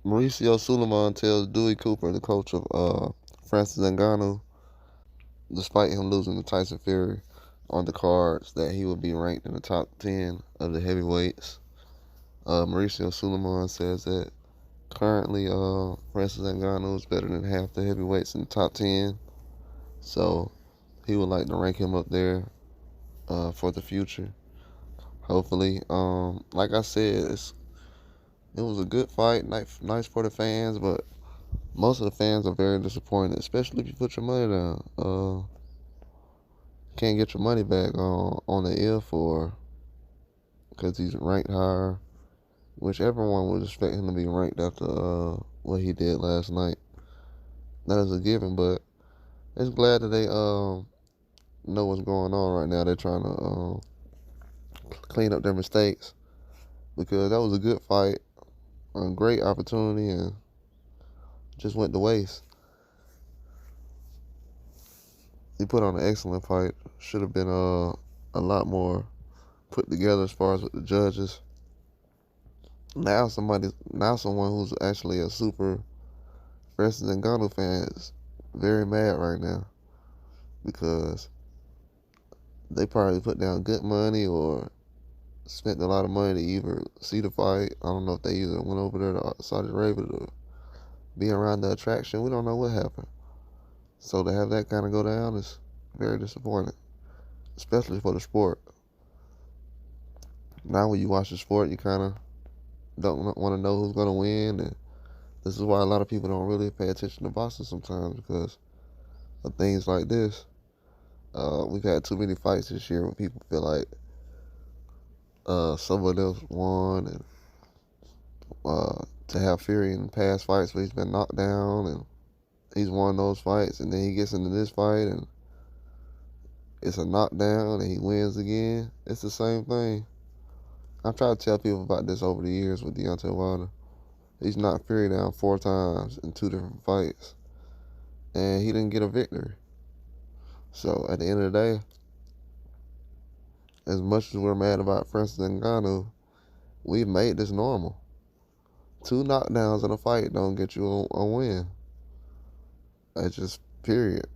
Mauricio Suleiman tells Dewey Cooper, the coach of Francis Ngannou, despite him losing to Tyson Fury on the cards, that he will be ranked in the top 10 of the heavyweights. Mauricio Suleiman says that currently Francis Ngannou is better than half the heavyweights in the top 10. So he would like to rank him up there for the future. Hopefully, like I said, it was a good fight, nice for the fans, but most of the fans are very disappointed, especially if you put your money down. Can't get your money back on the if or because he's ranked higher, which everyone would expect him to be ranked after what he did last night. That is a given, but it's glad that they know what's going on right now. They're trying to clean up their mistakes because that was a good fight, a great opportunity, and just went to waste. He put on an excellent fight. Should have been a lot more put together as far as with the judges. Now someone who's actually a super Francis Ngannou fan is very mad right now because they probably put down good money or spent a lot of money to either see the fight. I don't know if they either went over there to Saudi Arabia to be around the attraction. We don't know what happened. So to have that kind of go down is very disappointing, especially for the sport. Now when you watch the sport, you kind of don't want to know who's going to win, and this is why a lot of people don't really pay attention to boxing sometimes because of things like this. We've had too many fights this year when people feel like someone else won, and to have Fury in past fights where he's been knocked down and he's won those fights, and then he gets into this fight and it's a knockdown and he wins again. It's the same thing. I've tried to tell people about this over the years with Deontay Wilder. He's knocked Fury down 4 times in 2 different fights, and he didn't get a victory. So at the end of the day, as much as we're mad about Francis Ngannou, we've made this normal. 2 knockdowns in a fight don't get you a win. It's just period.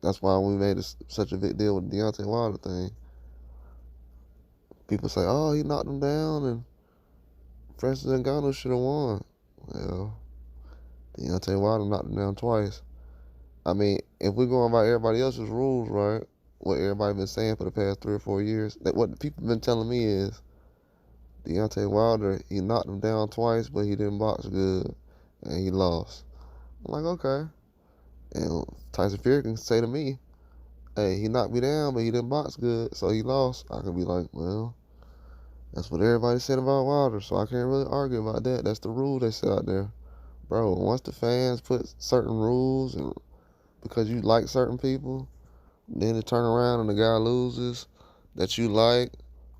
That's why we made such a big deal with the Deontay Wilder thing. People say, oh, he knocked him down and Francis Ngannou should have won. Well, Deontay Wilder knocked him down twice. I mean, if we're going by everybody else's rules, right, what everybody been saying for the past 3 or 4 years, that what the people been telling me is Deontay Wilder, he knocked him down twice, but he didn't box good, and he lost. I'm like, okay. And Tyson Fury can say to me, hey, he knocked me down, but he didn't box good, so he lost. I can be like, well, that's what everybody said about Wilder, so I can't really argue about that. That's the rule they set out there. Bro, once the fans put certain rules, and because you like certain people, then they turn around and the guy loses that you like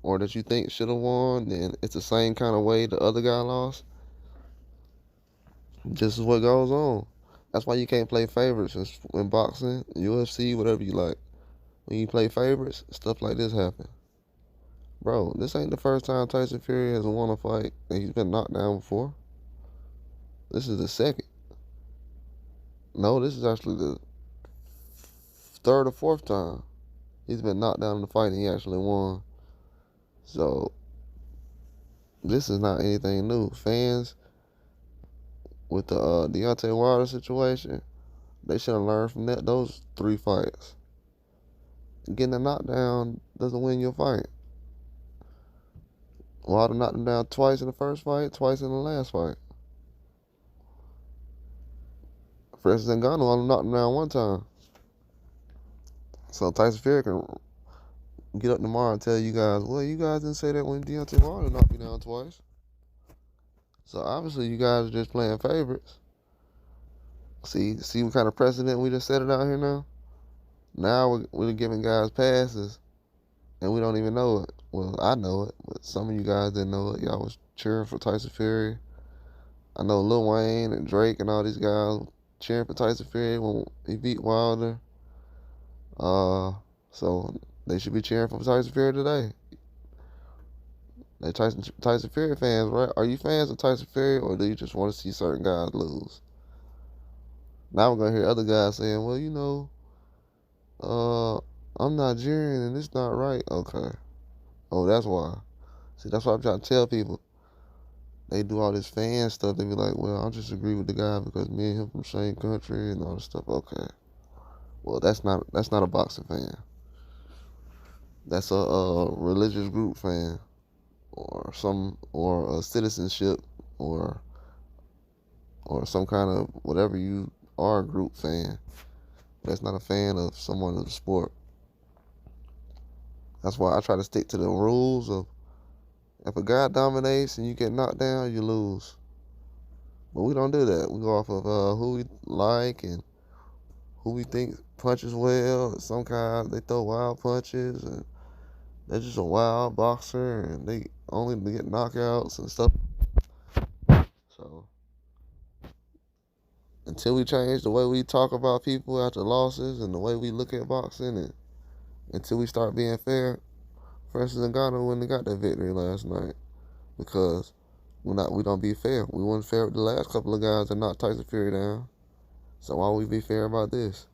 or that you think should have won, then it's the same kind of way the other guy lost. This is what goes on. That's why you can't play favorites in boxing, UFC, whatever you like. When you play favorites, stuff like this happen. Bro, this ain't the first time Tyson Fury has won a fight and he's been knocked down before. This is the second. No, this is actually the 3rd or 4th time he's been knocked down in the fight and he actually won. So, this is not anything new. Fans, with the Deontay Wilder situation, they should have learned from those 3 fights. Getting a knockdown doesn't win your fight. Wilder knocked him down twice in the first fight, twice in the last fight. Francis Ngannou only knocked him down 1 time. So Tyson Fury can get up tomorrow and tell you guys, well, you guys didn't say that when Deontay Wilder knocked me down twice. So obviously you guys are just playing favorites. See what kind of precedent we just set it out here now? Now we're giving guys passes and we don't even know it. Well, I know it, but some of you guys didn't know it. Y'all was cheering for Tyson Fury. I know Lil Wayne and Drake and all these guys cheering for Tyson Fury when he beat Wilder. So they should be cheering for Tyson Fury today. Like Tyson Fury fans, right? Are you fans of Tyson Fury, or do you just want to see certain guys lose? Now I'm gonna hear other guys saying, "Well, I'm Nigerian and it's not right." Okay. Oh, that's why. See, that's why I'm trying to tell people. They do all this fan stuff. They be like, "Well, I just agree with the guy because me and him from the same country and all this stuff." Okay. Well, that's not a boxing fan. That's a religious group fan, or a citizenship, or some kind of whatever you are group fan. That's not a fan of someone in the sport. That's why I try to stick to the rules of, if a guy dominates and you get knocked down, you lose. But we don't do that. We go off of who we like and who we think punches well. Some guys, they throw wild punches and they're just a wild boxer and they only get knockouts and stuff. So until we change the way we talk about people after losses and the way we look at boxing, and until we start being fair, Francis Ngannou wouldn't have got that victory last night because we don't be fair. We weren't fair with the last couple of guys that knocked Tyson Fury down. So why would we be fair about this?